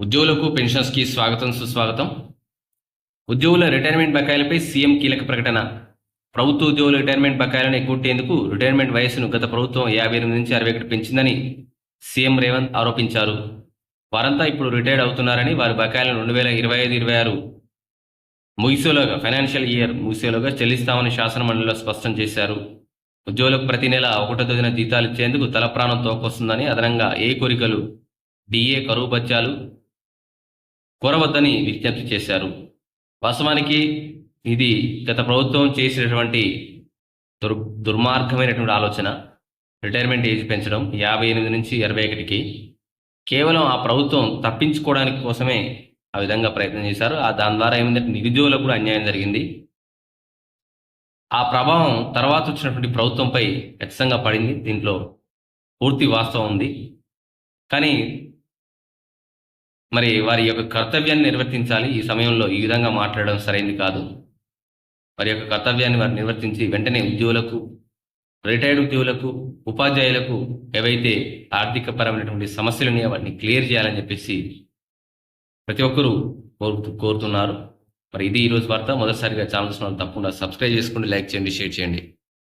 ఉద్యోగులకు పెన్షన్స్కి స్వాగతం సుస్వాగతం. ఉద్యోగుల రిటైర్మెంట్ బకాయిలపై సీఎం కీలక ప్రకటన. ప్రభుత్వ ఉద్యోగుల రిటైర్మెంట్ బకాయిలను ఎగ్గొట్టేందుకు రిటైర్మెంట్ వయస్సును గత ప్రభుత్వం 58 నుంచి 61 పెంచిందని సీఎం రేవంత్ ఆరోపించారు. వారంతా ఇప్పుడు రిటైర్డ్ అవుతున్నారని, వారి బకాయిలను 2025-26 ముగిసేలోగా, ఫైనాన్షియల్ ఇయర్ ముగిసేలోగా చెల్లిస్తామని శాసనమండలిలో స్పష్టం చేశారు. ఉద్యోగులకు ప్రతి నెల 1వ తేదీన జీతాలు ఇచ్చేందుకు తలప్రాణం తోకొస్తుందని, అదనంగా ఏ కోరికలు, డిఏ, కరువు భత్యాలు కోరవద్దని విజ్ఞప్తి చేశారు. వాస్తవానికి ఇది గత ప్రభుత్వం చేసినటువంటి దుర్మార్గమైనటువంటి ఆలోచన. రిటైర్మెంట్ ఏజ్ పెంచడం 58 నుంచి 21కి కేవలం ఆ ప్రభుత్వం తప్పించుకోవడానికి కోసమే ఆ విధంగా ప్రయత్నం చేశారు. దాని ద్వారా ఏమిటంటే నిరుద్యోగులకు కూడా అన్యాయం జరిగింది. ఆ ప్రభావం తర్వాత వచ్చినటువంటి ప్రభుత్వంపై ఖచ్చితంగా పడింది. దీంట్లో పూర్తి వాస్తవం ఉంది. కానీ మరి వారి యొక్క కర్తవ్యాన్ని నిర్వర్తించాలి. ఈ సమయంలో ఈ విధంగా మాట్లాడడం సరైంది కాదు. వారి యొక్క కర్తవ్యాన్ని వారు నిర్వర్తించి వెంటనే ఉద్యోగులకు, రిటైర్డ్ ఉద్యోగులకు, ఉపాధ్యాయులకు ఏవైతే ఆర్థికపరమైనటువంటి సమస్యలు ఉన్నాయో వాటిని క్లియర్ చేయాలని చెప్పేసి ప్రతి ఒక్కరూ కోరుతున్నారు. మరి ఇది ఈరోజు వార్త. మొదటిసారిగా ఛానల్స్ తప్పకుండా సబ్స్క్రైబ్ చేసుకోండి, లైక్ చేయండి, షేర్ చేయండి.